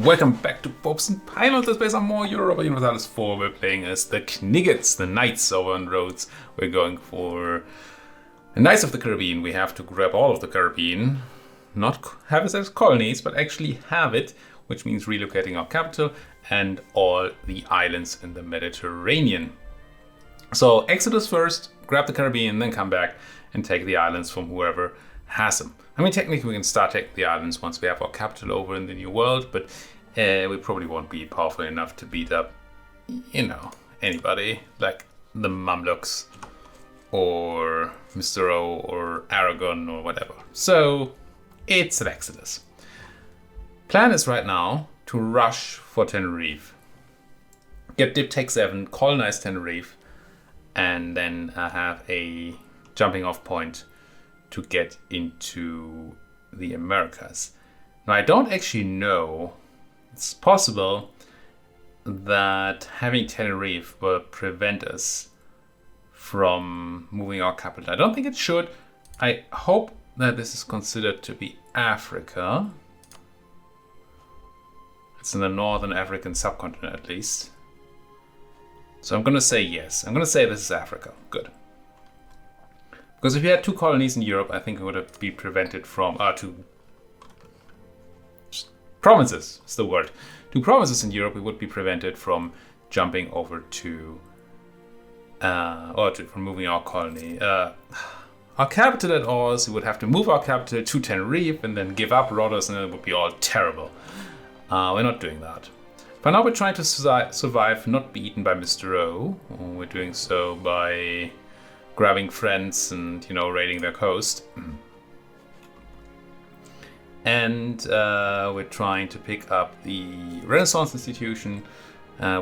Welcome back to Popes and Pilots. Let's play some more Europa Universalis IV. We're playing as the Knights, the Knights over on Rhodes. We're going for the Knights of the Caribbean. We have to grab all of the Caribbean. Not have it as colonies, but actually have it, which means relocating our capital and all the islands in the Mediterranean. So Exodus first, grab the Caribbean, then come back and take the islands from whoever has them. I mean, technically we can start taking the islands once we have our capital over in the New World, but we probably won't be powerful enough to beat up, anybody like the Mamluks or Mr. O or Aragon or whatever. So it's an Exodus. Plan is right now to rush for Tenerife. Get Diptech 7, colonize Tenerife, and then have a jumping off point to get into the Americas. Now, I don't actually know. It's possible that having Tenerife will prevent us from moving our capital. I don't think it should. I hope that this is considered to be Africa. It's in the northern African subcontinent at least. So I'm going to say yes. I'm going to say this is Africa. Good. Because if you had two colonies in Europe, I think it would have been prevented from... two provinces is the word. Two provinces in Europe, we would be prevented from jumping over to... from moving our colony. Our capital at Oz, we would have to move our capital to Tenerife and then give up Rhodos, and it would be all terrible. We're not doing that. But now we're trying to survive, not be eaten by Mr. O. We're doing so by grabbing friends and, raiding their coast. And we're trying to pick up the Renaissance Institution.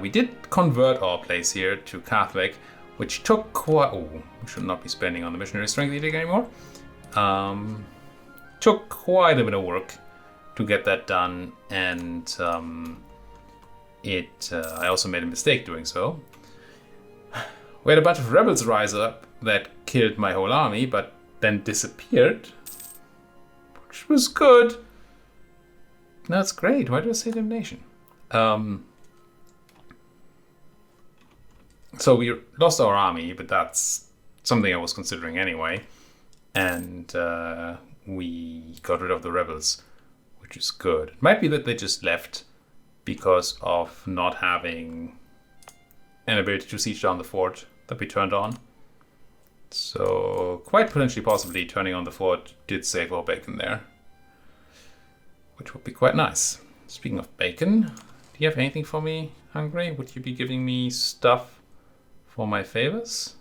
We did convert our place here to Catholic, which took quite... we should not be spending on the missionary strength edict anymore. Took quite a bit of work to get that done, and I also made a mistake doing so. We had a bunch of rebels rise up that killed my whole army, but then disappeared, which was good. That's great. Why did I say damnation? So we lost our army, but that's something I was considering anyway. And we got rid of the rebels, which is good. It might be that they just left because of not having an ability to siege down the fort that we turned on. So quite potentially possibly turning on the fort did save our bacon there, which would be quite nice. Speaking of bacon, do you have anything for me, Hungary? Would you be giving me stuff for my favors?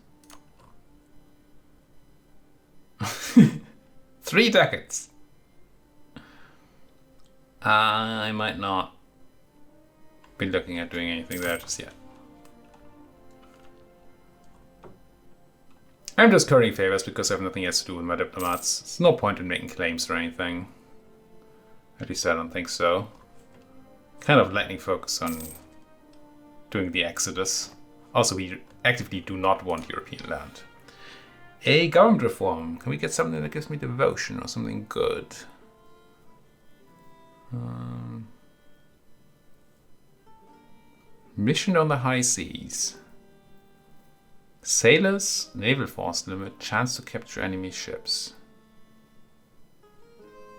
3 ducats. I might not be looking at doing anything there just yet. I'm just currying favors because I have nothing else to do with my diplomats. There's no point in making claims or anything. At least I don't think so. Kind of lightning focus on doing the Exodus. Also, we actively do not want European land. A government reform. Can we get something that gives me devotion or something good? Mission on the high seas. Sailors, naval force limit, chance to capture enemy ships.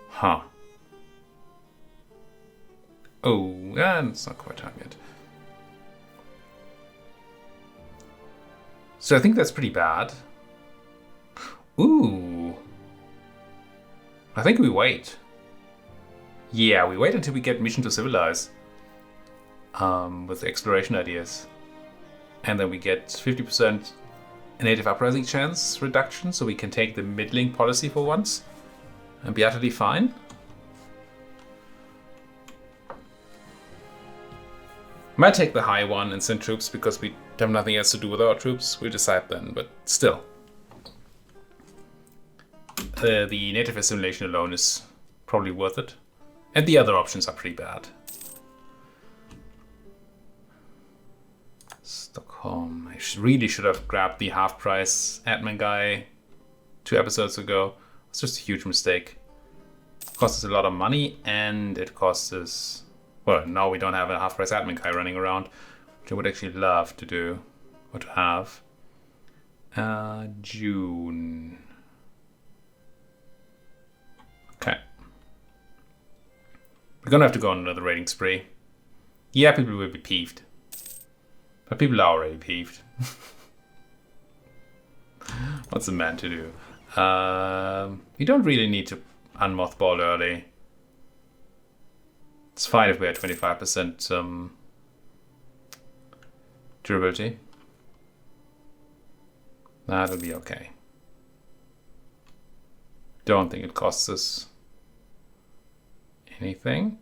Huh. Oh, yeah, it's not quite time yet. So I think that's pretty bad. Ooh. I think we wait. Yeah, we wait until we get mission to civilize. With exploration ideas. And then we get 50% native uprising chance reduction, so we can take the middling policy for once and be utterly fine. Might take the high one and send troops because we have nothing else to do with our troops. We'll decide then, but still. The native assimilation alone is probably worth it. And the other options are pretty bad. Stockholm. I really should have grabbed the half-price admin guy 2 episodes ago. It's just a huge mistake. It costs us a lot of money, and it costs us Well, now we don't have a half-price admin guy running around, which I would actually love to do, or to have. June. Okay. We're gonna have to go on another raiding spree. Yeah, people will be peeved. But people are already peeved. What's a man to do? You don't really need to unmothball early. It's fine if we're at 25% durability. That'll be okay. Don't think it costs us anything.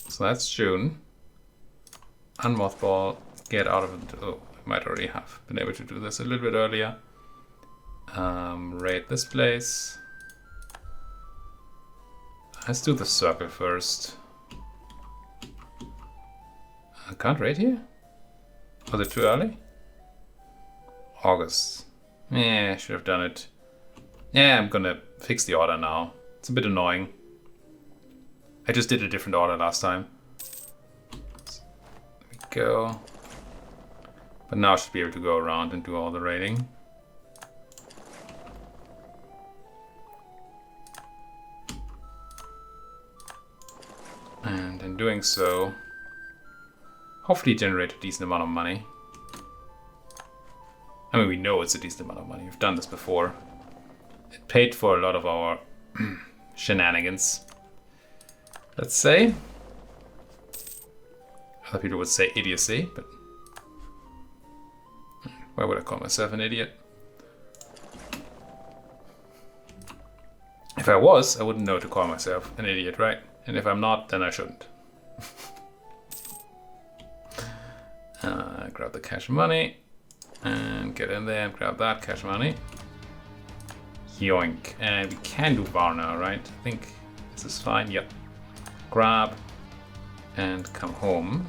So that's June. Unmothball, get out of it. Oh, I might already have been able to do this a little bit earlier. Raid this place. Let's do the circle first. I can't raid here? Was it too early? August. Yeah, I should have done it. Yeah, I'm gonna fix the order now. It's a bit annoying. I just did a different order last time. There we go. But now I should be able to go around and do all the raiding. And in doing so, hopefully generate a decent amount of money. I mean, we know it's a decent amount of money. We've done this before. It paid for a lot of our shenanigans, let's say. Other people would say idiocy, but why would I call myself an idiot? If I was, I wouldn't know to call myself an idiot, right? And if I'm not, then I shouldn't. Grab the cash money and get in there and grab that cash money. Yoink. And we can do Varna, right? I think this is fine. Yep. Grab and come home.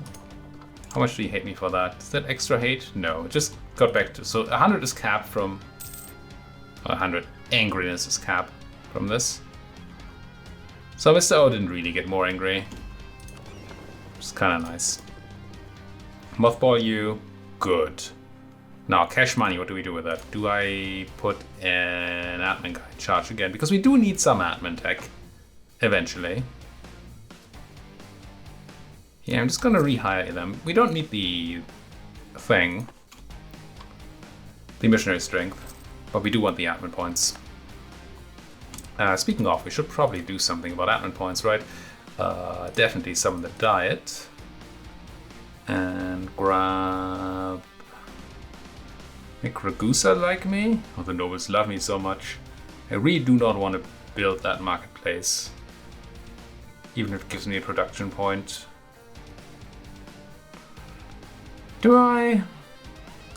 How much do you hate me for that? Is that extra hate? No, it just got back to... So 100 is capped from... 100 angriness is capped from this. So Mr. O didn't really get more angry. It's kind of nice. Mothball you. Good. Now, cash money, what do we do with that? Do I put an admin guy in charge again? Because we do need some admin tech. Eventually. Yeah, I'm just gonna rehire them. We don't need the thing. The missionary strength. But we do want the admin points. Speaking of, we should probably do something about admin points, right? Definitely summon the diet. And grab... Make Ragusa like me? Oh, the nobles love me so much. I really do not want to build that marketplace. Even if it gives me a production point. Do I?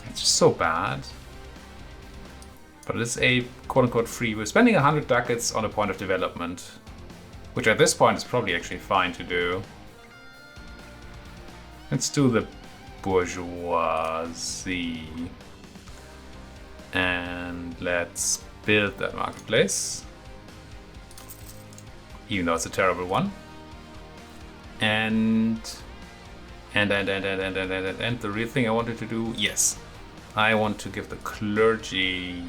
It's just so bad. But it's a quote-unquote free. We're spending 100 ducats on a point of development. Which at this point is probably actually fine to do. Let's do the bourgeoisie. And let's build that marketplace. Even though it's a terrible one. And the real thing I wanted to do, yes. I want to give the clergy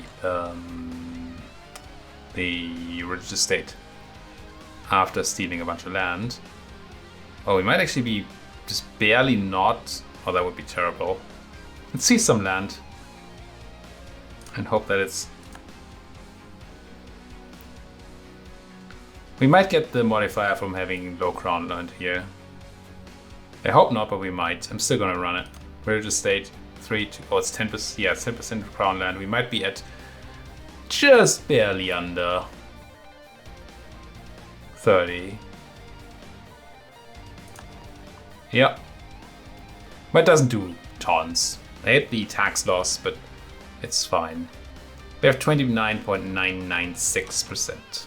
the religious state after stealing a bunch of land. Oh, we might actually be just barely not. Oh, that would be terrible. Let's see some land and hope that it's... We might get the modifier from having low crown land here. I hope not, but we might. I'm still gonna run it. Religious state. 3 to, oh, it's 10%. Yeah, it's 10% of crown land. We might be at just barely under 30. Yep. But it doesn't do tons. I hate the tax loss, but it's fine. We have 29.996%.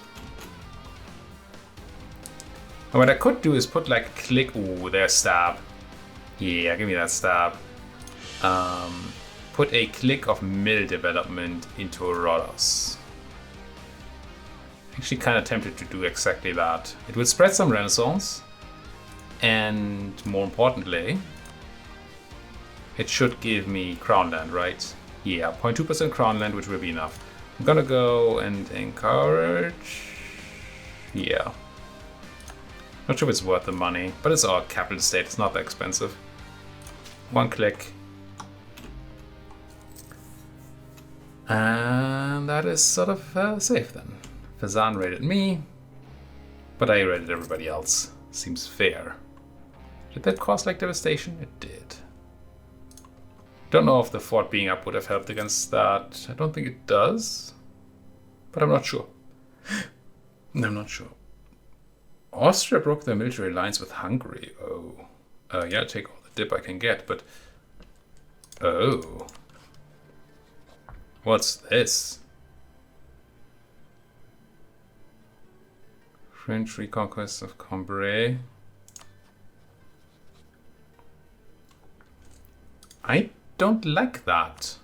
And what I could do is put like a click. Ooh, there's stab. Yeah, give me that stab. Put a click of mill development into Rhodos. Actually kind of tempted to do exactly that. It would spread some Renaissance And more importantly, it should give me crown land, right? Yeah, 0.2% crown land, which will be enough. I'm gonna go and encourage. Yeah. Not sure if it's worth the money, but it's our capital state. It's not that expensive. One click. And that is sort of safe then. Fazan raided me, but I raided everybody else. Seems fair. Did that cause like devastation? It did. Don't know if the fort being up would have helped against that. I don't think it does, but I'm not sure. I'm not sure. Austria broke their military alliance with Hungary. Oh. Yeah, I'll take all the dip I can get, but... Oh. What's this? French reconquest of Cambrai. I don't like that.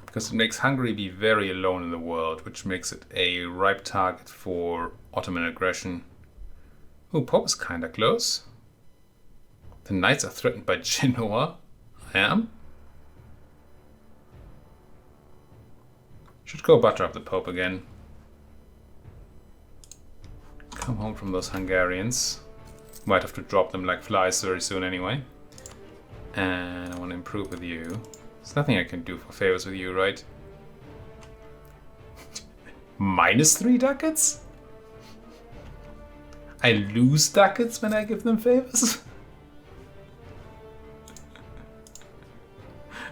Because it makes Hungary be very alone in the world, which makes it a ripe target for Ottoman aggression. Ooh, Pope is kinda close. The Knights are threatened by Genoa. I am. Should go butter up the Pope again. Come home from those Hungarians. Might have to drop them like flies very soon anyway. And I want to improve with you. There's nothing I can do for favors with you, right? -3 ducats? I lose ducats when I give them favors?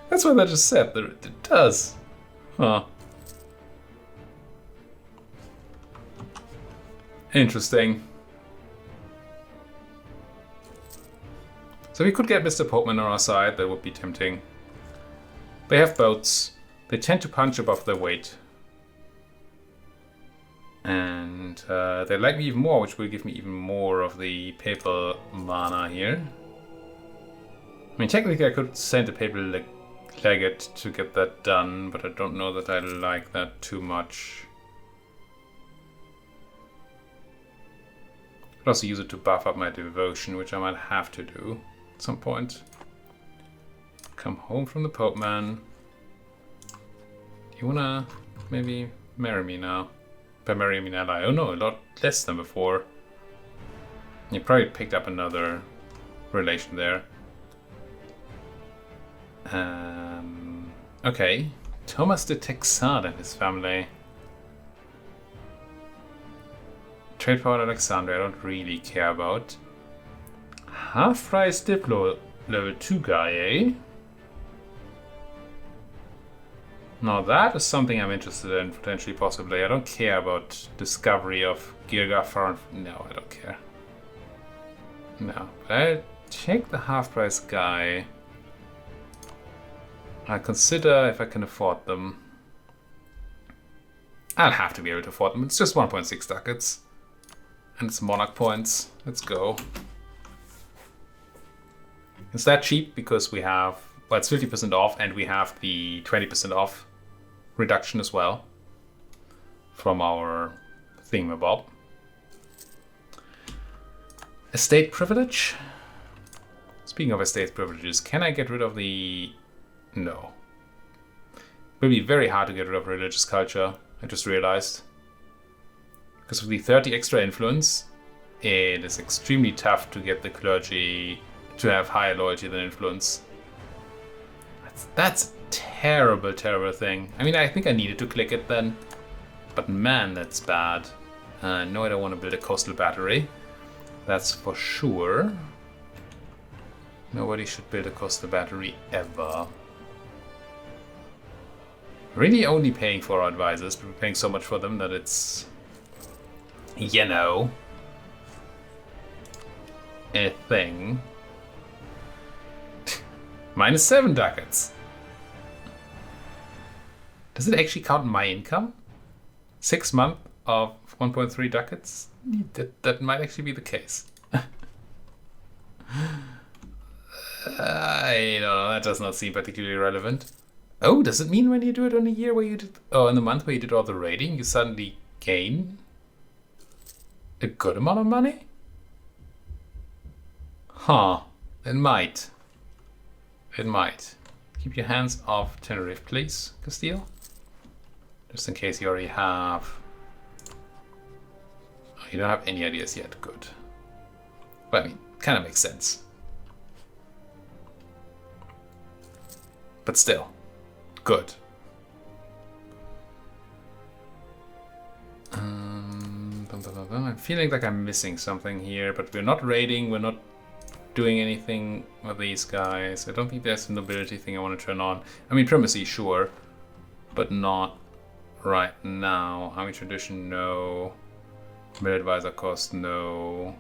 That's what I just said. It does. Huh. Interesting. So we could get Mr. Popeman on our side. That would be tempting. They have boats. They tend to punch above their weight. And they like me even more, which will give me even more of the papal mana here. I mean, technically I could send a papal legate to get that done, but I don't know that I like that too much. I could also use it to buff up my devotion, which I might have to do at some point. Come home from the Pope, man. Do you wanna maybe marry me now? By marry me ally. Oh no, a lot less than before. You probably picked up another relation there. Okay. Thomas de Texade and his family. Trade power in Alexandria, I don't really care about. Half-price Diplo level 2 guy, eh? Now that is something I'm interested in, potentially, possibly. I don't care about discovery of Girga Farm. No, I don't care. No, but I'll take the half-price guy. I'll consider if I can afford them. I'll have to be able to afford them. It's just 1.6 ducats. And it's monarch points. Let's go. Is that cheap? Because we have... Well, it's 50% off, and we have the 20% off reduction as well from our thingamabob. Estate privilege. Speaking of estate privileges, can I get rid of the... No. It will be very hard to get rid of religious culture, I just realized. Because with the 30 extra influence, it is extremely tough to get the clergy to have higher loyalty than influence. That's a terrible, terrible thing. I mean, I think I needed to click it then. But man, that's bad. No, I don't want to build a coastal battery. That's for sure. Nobody should build a coastal battery ever. Really only paying for our advisors, but we're paying so much for them that it's... You know... a thing. -7 ducats. Does it actually count my income? 6 months of 1.3 ducats? That might actually be the case. I don't know, that does not seem particularly relevant. Oh, does it mean when you do it on a year where you did... Oh, in the month where you did all the raiding, you suddenly gain a good amount of money? Huh. It might. It might. Keep your hands off Tenerife, please, Castile. Just in case you already have... Oh, you don't have any ideas yet. Good. Well, I mean, kind of makes sense. But still. Good. I'm feeling like I'm missing something here, but we're not raiding, we're not doing anything with these guys. I don't think there's a nobility thing I want to turn on. I mean, primacy, sure, but not right now. Army tradition, no. Middle advisor cost, no.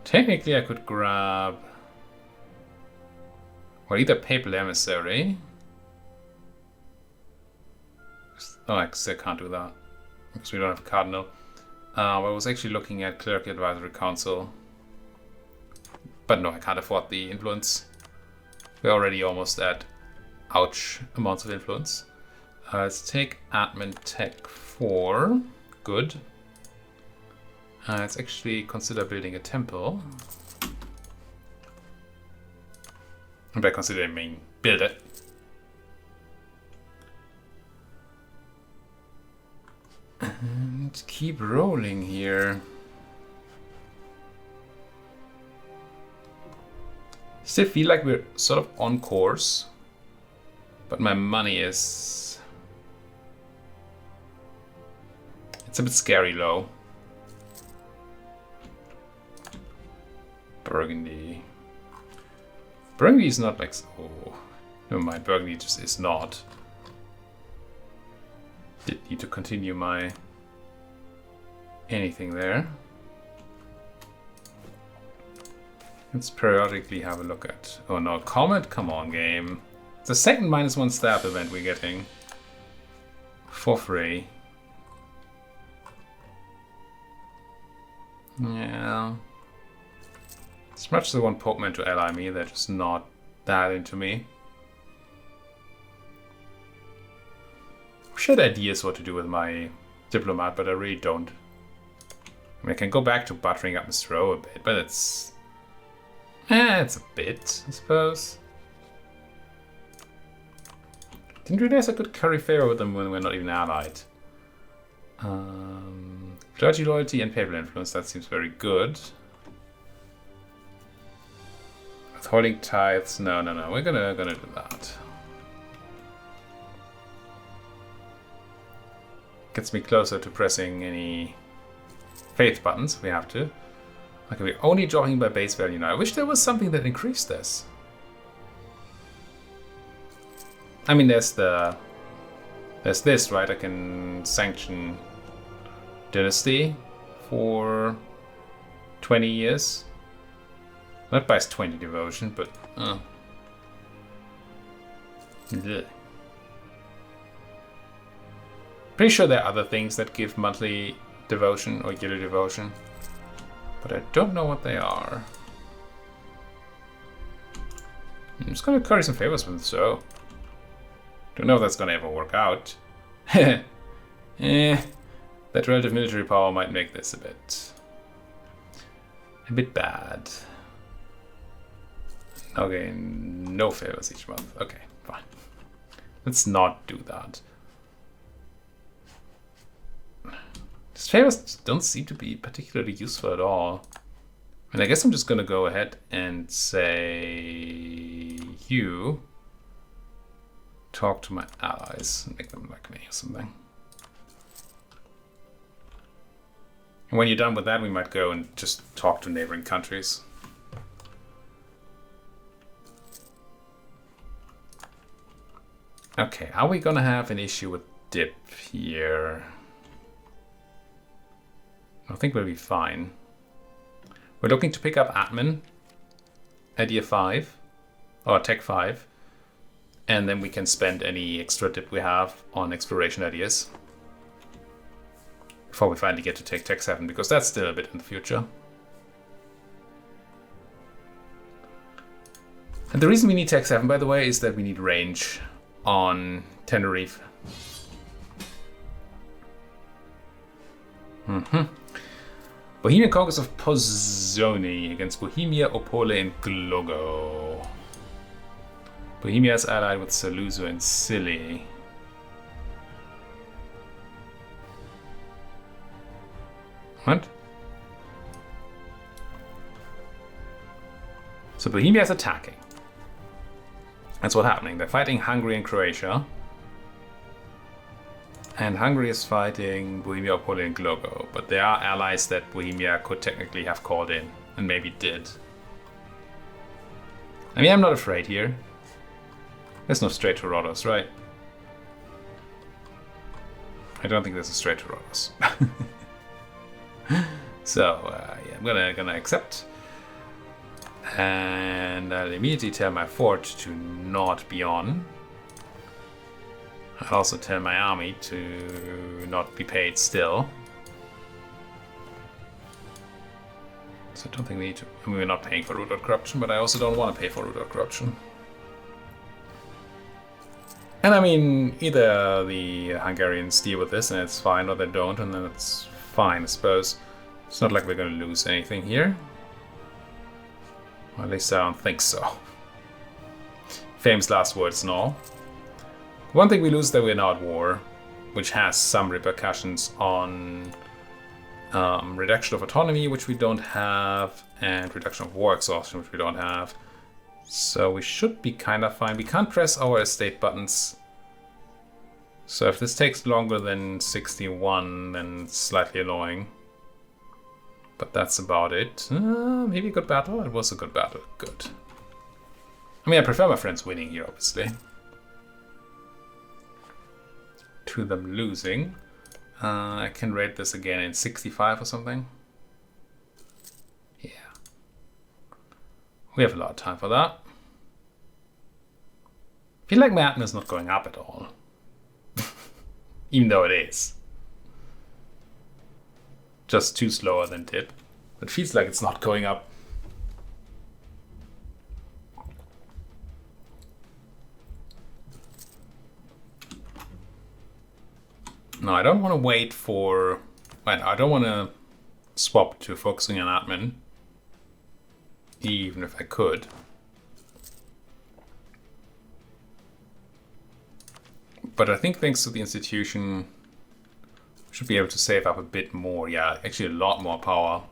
Technically, I could grab... Well, either papal emissary. Oh, I still can't do that because we don't have cardinal. I was actually looking at clerical advisory council, but no, I can't afford the influence. We're already almost at ouch amounts of influence. Let's take admin tech 4. Good. Let's actually consider building a temple. And by considering, I mean build it. And keep rolling here. Still feel like we're sort of on course, but my money is... It's a bit scary low. Burgundy. Burgundy is not like... Oh, never mind, Burgundy just is not. Did need to continue my anything there. Let's periodically have a look at... Oh no, Comet, come on game. It's the second -1 staff event we're getting. For free. Yeah. As much as I want Pokemen to ally me, they're just not that into me. I had ideas what to do with my diplomat, but I really don't. I mean, I can go back to buttering up Mr. O a bit, but it's... it's a bit, I suppose. Didn't realize I could curry favor with them when we're not even allied. Clergy loyalty and papal influence, that seems very good. Withholding tithes, no, we're gonna do that. Gets me closer to pressing any faith buttons if we have to. Okay, we're only dropping by base value now. I wish there was something that increased this. I mean, there's this, right? I can sanction dynasty for 20 years. That buys 20 devotion, but yeah. Pretty sure there are other things that give monthly devotion or yearly devotion, but I don't know what they are. I'm just gonna curry some favors with so. Don't know if that's gonna ever work out. That relative military power might make this a bit bad. Okay, no favors each month. Okay, fine. Let's not do that. These favors don't seem to be particularly useful at all. And I guess I'm just gonna go ahead and say you talk to my allies and make them like me or something. And when you're done with that, we might go and just talk to neighboring countries. Okay, are we gonna have an issue with dip here? I think we'll be fine. We're looking to pick up admin at year 5, or tech 5, and then we can spend any extra dip we have on exploration ideas before we finally get to take tech 7, because that's still a bit in the future. And the reason we need tech 7, by the way, is that we need range on Tenerife. Bohemian Conquest of Pozoni against Bohemia, Opole, and Glogo. Bohemia is allied with Saluzzo and Scilly. What? So Bohemia is attacking. That's what's happening. They're fighting Hungary and Croatia. And Hungary is fighting Bohemia, Opole, and Glogo. But there are allies that Bohemia could technically have called in. And maybe did. I mean, I'm not afraid here. There's no strait to Rhodos, right? I don't think there's a strait to Rhodos. So, yeah, I'm gonna accept. And I'll immediately tell my fort to not be on. I'll also tell my army to not be paid still. So I don't think we need to. I mean, we're not paying for root out corruption, but I also don't want to pay for root out corruption. And I mean, either the Hungarians deal with this and it's fine, or they don't, and then it's fine, I suppose. It's not like we're going to lose anything here. Or at least I don't think so. Famous last words and all. One thing we lose is that we're now at war, which has some repercussions on reduction of autonomy, which we don't have, and reduction of war exhaustion, which we don't have. So we should be kind of fine. We can't press our estate buttons. So if this takes longer than 61, then it's slightly annoying. But that's about it. Maybe a good battle? It was a good battle. Good. I mean, I prefer my friends winning here, obviously, to them losing. I can rate this again in 65 or something. Yeah. We have a lot of time for that. I feel like my admin is not going up at all. Even though it is. Just too slower than did. It feels like it's not going up. No, I don't want to wait for... Well, I don't want to swap to focusing on admin. Even if I could. But I think thanks to the institution, we should be able to save up a bit more. Yeah, actually a lot more power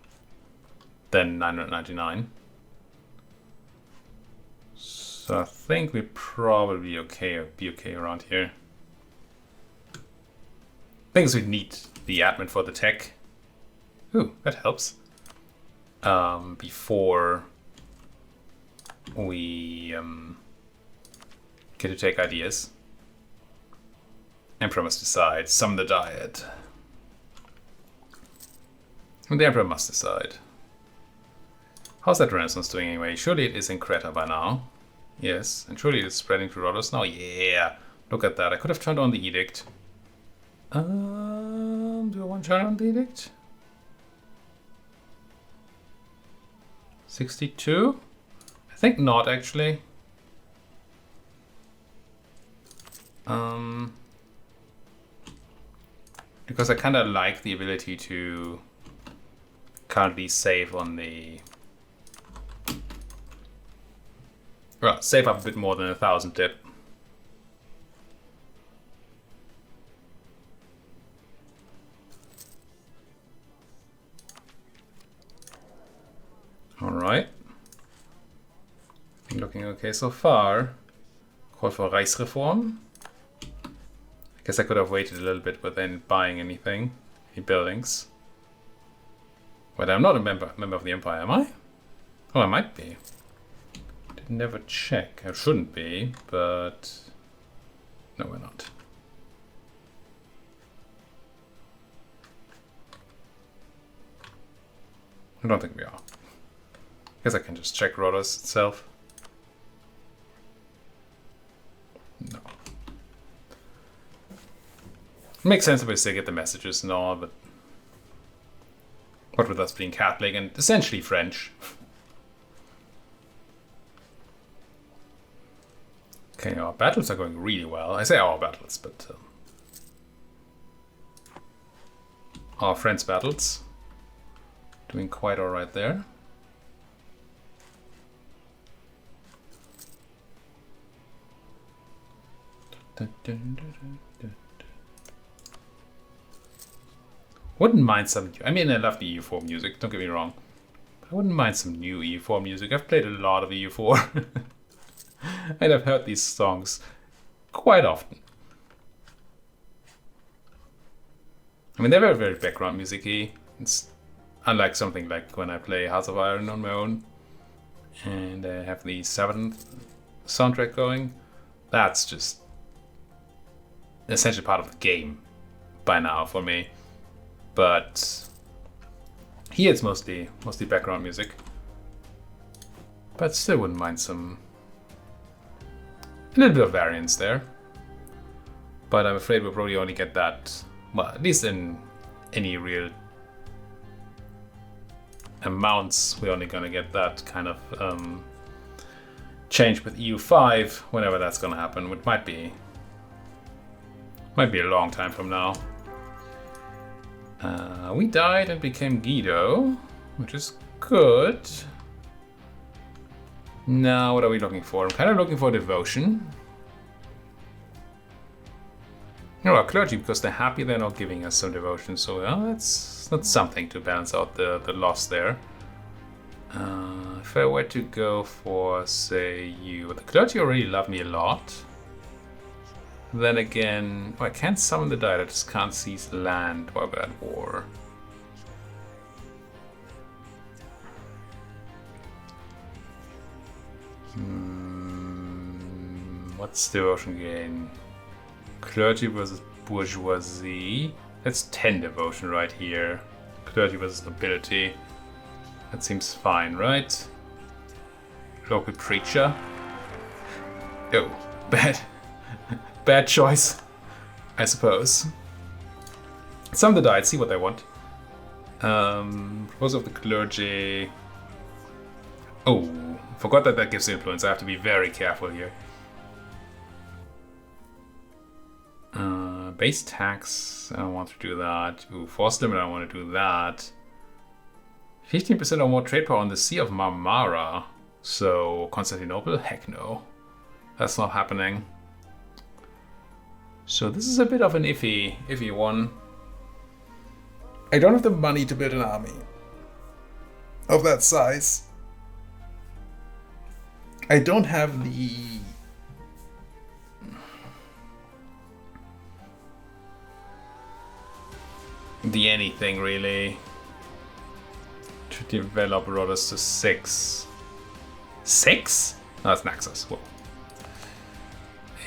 than 999. So I think we'll probably be okay around here. Things we need the admin for the tech. Ooh, that helps. Before we get to take ideas. Emperor must decide. Summon the Diet. And the Emperor must decide. How's that Renaissance doing anyway? Surely it is in Creta by now. Yes, and surely it's spreading to Rhodos now. Yeah, look at that. I could have turned on the edict. Do I want to turn on the edict? 62? I think not, actually. Because I kind of like the ability to currently save on the... Well, save up a bit more than 1,000 dip. Alright. Looking okay so far. Call for Reichsreform. I guess I could have waited a little bit without buying any buildings. But I'm not a member of the Empire, am I? Oh, I might be. Did never check. I shouldn't be, but no, we're not. I don't think we are. I guess I can just check Rhodos itself. No. It makes sense if we still get the messages and all, but what with us being Catholic and essentially French. Okay, our battles are going really well. I say our battles, but our friends' battles. Doing quite alright there. Wouldn't mind some... I mean, I love the EU4 music, don't get me wrong. But I wouldn't mind some new EU4 music. I've played a lot of EU4. And I've heard these songs quite often. I mean, they're very, very background music-y. It's unlike something like when I play Hearts of Iron on my own. And I have the 7th soundtrack going. That's just an essential part of the game by now for me. But here it's mostly background music. But still wouldn't mind a little bit of variance there. But I'm afraid we'll probably only get that, well, at least in any real amounts, we're only gonna get that kind of change with EU5 whenever that's gonna happen, which might be a long time from now. We died and became Guido, which is good. Now, what are we looking for? I'm kind of looking for devotion. No, clergy, because they're happy they're not giving us some devotion, so that's something to balance out the loss there. If I were to go for, say, you, the clergy already love me a lot. Then again, I can't summon the Diet, I just can't seize land while we're at war. What's devotion gain? Clergy versus bourgeoisie. That's 10 devotion right here. Clergy versus nobility. That seems fine, right? Local preacher. Oh, bad choice, I suppose. Some of the died, see what they want. Proposal of the clergy. Oh, forgot that gives influence. I have to be very careful here. Base tax, I don't want to do that. Ooh, force limit, I want to do that. 15% or more trade power on the Sea of Marmara. So, Constantinople? Heck no. That's not happening. So this is a bit of an iffy one. I don't have the money to build an army of that size. I don't have the anything really to develop Rhodes to 6. 6? No, that's Naxos. Whoa.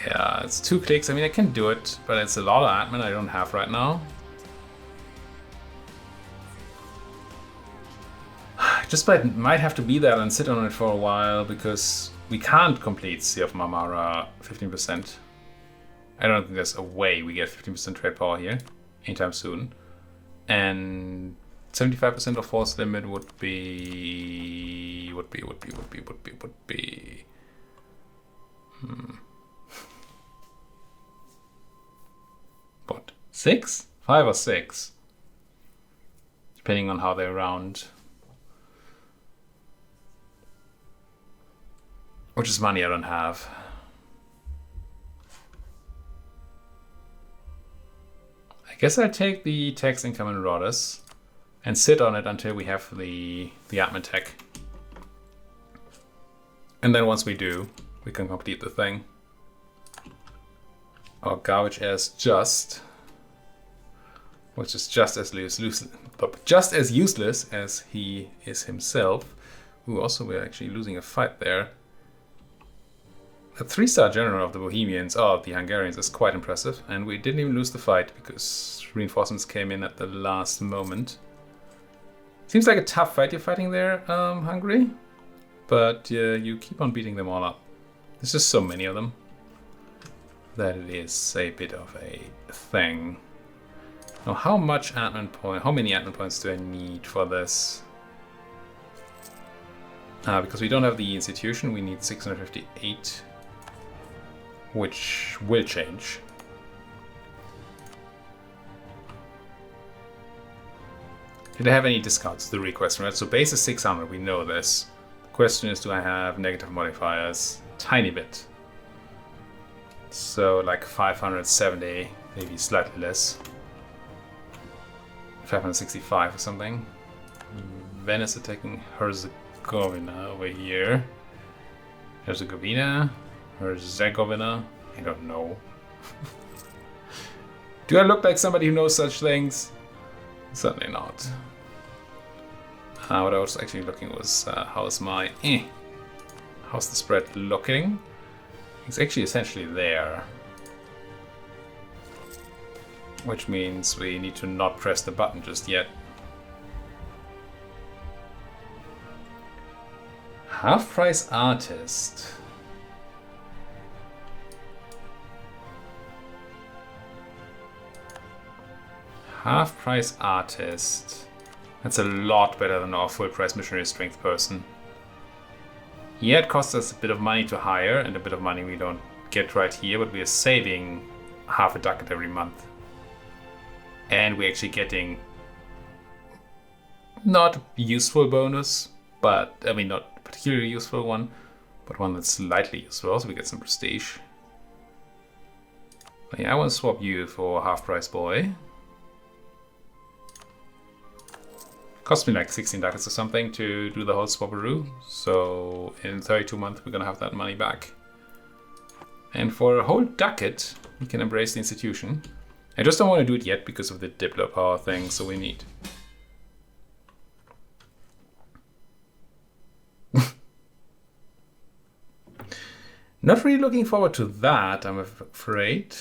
Yeah, it's 2 clicks. I mean, I can do it, but it's a lot of admin I don't have right now. Just might have to be there and sit on it for a while because we can't complete Sea of Marmara 15%. I don't think there's a way we get 15% trade power here anytime soon. And 75% of force limit would be what? 6? 5 or 6? Depending on how they round. Which is money I don't have. I guess I'll take the tax income in Rhodes and sit on it until we have the admin tech. And then once we do, we can complete the thing. Our garbage as just, which is just as useless as he is himself. Ooh, also we're actually losing a fight there. The 3-star general of the Bohemians, the Hungarians, is quite impressive, and we didn't even lose the fight because reinforcements came in at the last moment. Seems like a tough fight you're fighting there, Hungary, but you keep on beating them all up. There's just so many of them that it is a bit of a thing. Now, how many admin points do I need for this? Because we don't have the institution, we need 658. Which will change. Did I have any discounts? The real question, right? So base is 600, we know this. The question is, do I have negative modifiers? Tiny bit. So like 570, maybe slightly less. 565 or something. Venice attacking Herzegovina over here. Herzegovina? Herzegovina? I don't know. Do I look like somebody who knows such things? Certainly not. What I was actually looking was how's the spread looking? It's actually essentially there. Which means we need to not press the button just yet. Half price artist. Half price artist. That's a lot better than our full price missionary strength person. Yeah, it costs us a bit of money to hire and a bit of money we don't get right here, but we are saving half a ducat every month. And we're actually getting not useful bonus, but I mean not a particularly useful one, but one that's slightly useful. So we get some prestige. But yeah, I want to swap you for half price boy. Cost me like 16 ducats or something to do the whole swapperoo. So in 32 months we're gonna have that money back. And for a whole ducat, we can embrace the institution. I just don't want to do it yet because of the Diplo power thing, so we need. Not really looking forward to that, I'm afraid.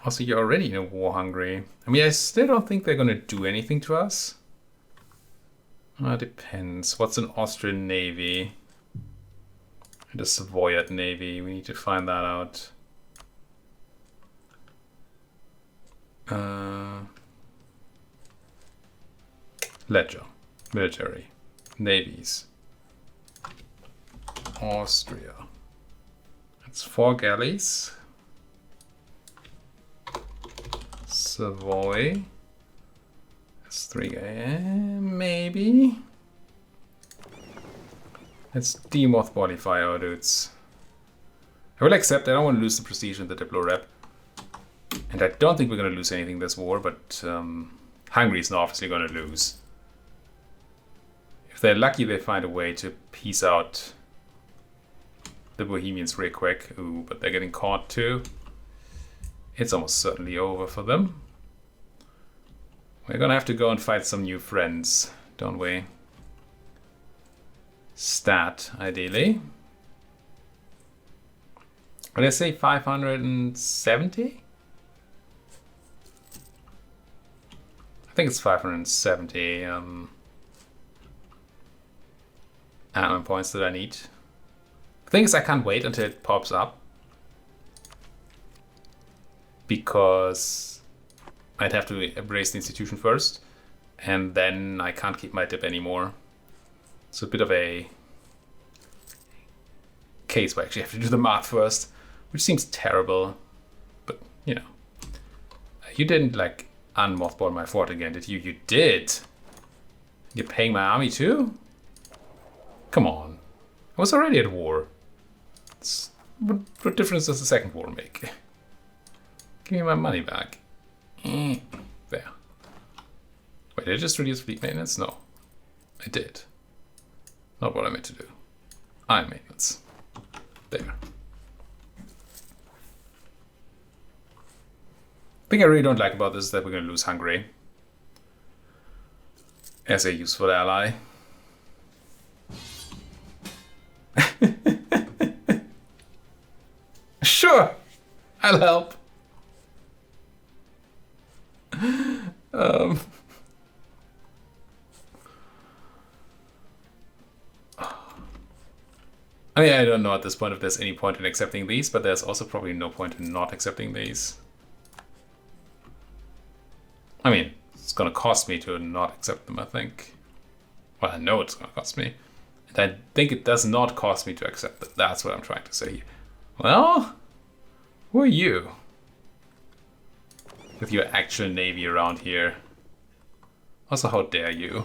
Also, you're already war hungry. I mean, I still don't think they're gonna do anything to us. Depends. What's an Austrian navy? And a Savoyard navy. We need to find that out. Ledger. Military. Navies. Austria. That's 4 galleys. Savoy. That's 3 maybe. Let's demothballify our dudes. I will accept. I don't want to lose the prestige in the Diplo rep. And I don't think we're going to lose anything this war, but Hungary is obviously going to lose. If they're lucky, they find a way to piece out the Bohemians real quick. Ooh, but they're getting caught too. It's almost certainly over for them. We're gonna have to go and fight some new friends, don't we? Stat, ideally. What did I say, 570? I think it's 570 armament points that I need. The thing is, I can't wait until it pops up, because I'd have to embrace the institution first, and then I can't keep my dip anymore. It's a bit of a case where I actually have to do the math first, which seems terrible, but you know. You didn't like unmothball my fort again, did you? You did. You're paying my army too? Come on. I was already at war. What difference does the second war make? Give me my money back. There. Wait, did I just reduce fleet maintenance? No. I did. Not what I meant to do. Iron maintenance. There. The thing I really don't like about this is that we're going to lose Hungary as a useful ally. Sure, I'll help. I mean, I don't know at this point if there's any point in accepting these, but there's also probably no point in not accepting these. I mean, it's gonna cost me to not accept them, I think. Well, I know it's gonna cost me. And I think it does not cost me to accept them. That's what I'm trying to say. Well, who are you? With your actual navy around here. Also, how dare you?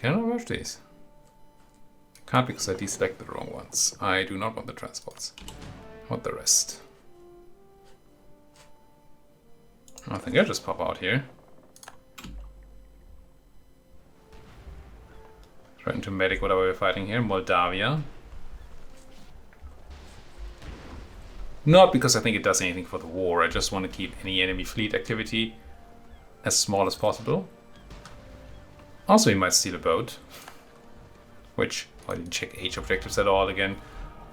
Can I rush these? Can't because I deselected the wrong ones. I do not want the transports. I want the rest. I think I'll just pop out here. Threaten to medic whatever we're fighting here. Moldavia. Not because I think it does anything for the war. I just want to keep any enemy fleet activity as small as possible. Also, we might steal a boat. Which, I didn't check H objectives at all again.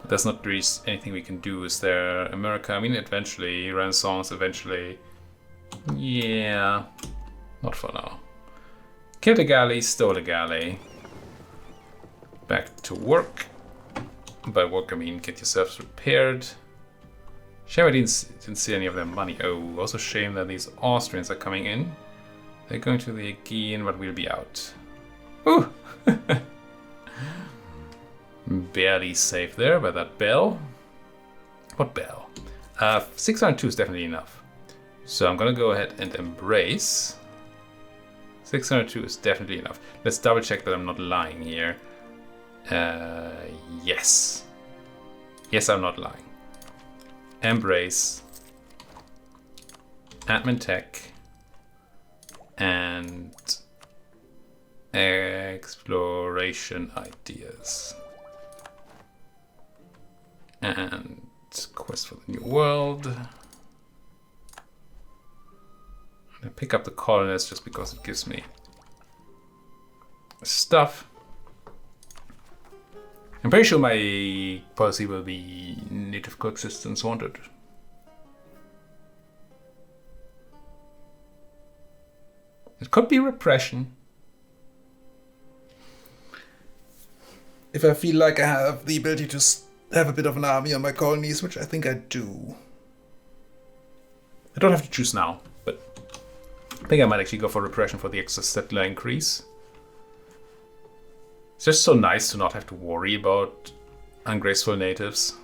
But there's not really anything we can do. Is there America? I mean, eventually. Renaissance, eventually. Yeah. Not for now. Kill the galley, stole the galley. Back to work. By work, I mean get yourselves repaired. Shame I didn't see any of their money. Oh, also shame that these Austrians are coming in. They're going to the Aegean, but we'll be out. Ooh! Barely safe there by that bell. What bell? 602 is definitely enough. So I'm gonna go ahead and embrace. 602 is definitely enough. Let's double check that I'm not lying here. Yes. Yes, I'm not lying. Embrace. Admin tech. And exploration ideas. And quest for the new world. I pick up the colonists just because it gives me stuff. I'm pretty sure my policy will be native coexistence wanted. It could be repression. If I feel like I have the ability to have a bit of an army on my colonies, which I think I do. I don't have to choose now, but I think I might actually go for repression for the extra settler increase. It's just so nice to not have to worry about ungraceful natives.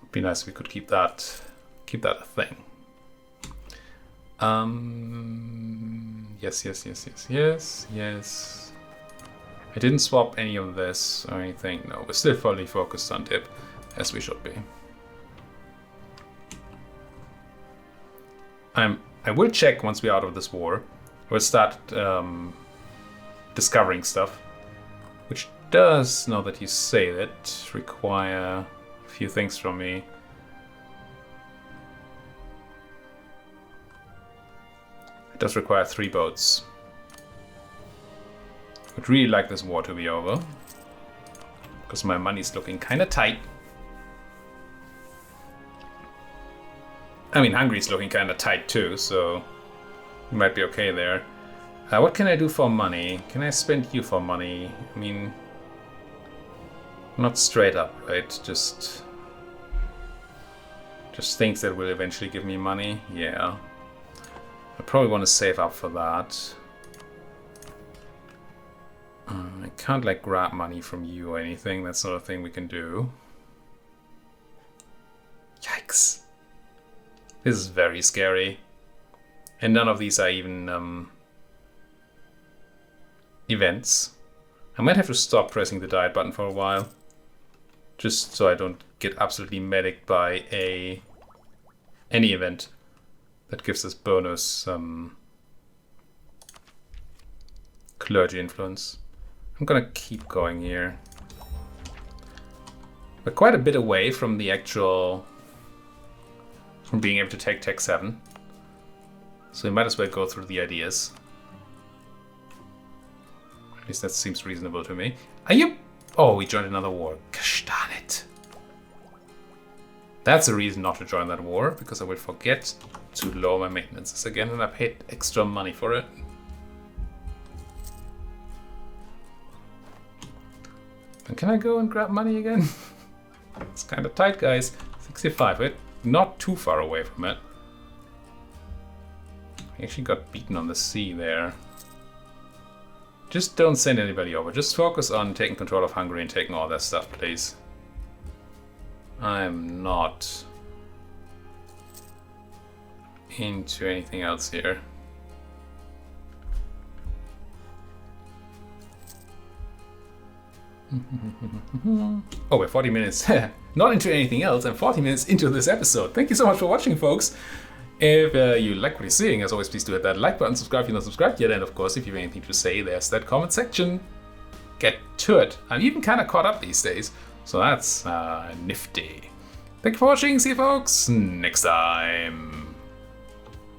It'd be nice if we could keep that a thing. Yes. I didn't swap any of this or anything. No, we're still fully focused on dip, as we should be. I will check once we're out of this war. We'll start discovering stuff, which does, now that you say that, require a few things from me. It does require 3 boats. I'd really like this war to be over, because my money's looking kind of tight. I mean, Hungary's looking kind of tight too, so we might be okay there. What can I do for money? Can I spend you for money? I mean, not straight up, right? Just things that will eventually give me money. Yeah. I probably want to save up for that. I can't like grab money from you or anything. That's not a thing we can do. Yikes. This is very scary. And none of these are even events. I might have to stop pressing the diet button for a while. Just so I don't get absolutely medicked by any event that gives us bonus clergy influence. I'm gonna keep going here. We're quite a bit away from the actual... from being able to take Tech 7. So we might as well go through the ideas. At least that seems reasonable to me. Are you... Oh, we joined another war. Gosh darn it. That's a reason not to join that war, because I will forget to lower my maintenances again, and I paid extra money for it. And can I go and grab money again? It's kind of tight, guys. 65, we're not too far away from it. I actually got beaten on the sea there. Just don't send anybody over. Just focus on taking control of Hungary and taking all their stuff, please. I'm not into anything else here. Oh, we're 40 minutes not into anything else and 40 minutes into this episode. Thank you so much for watching, folks. If you like what you're seeing, as always, please do hit that like button, subscribe if you're not subscribed yet, and of course, if you have anything to say, there's that comment section. Get to it. I'm even kind of caught up these days, so that's nifty. Thank you for watching. See you folks next time.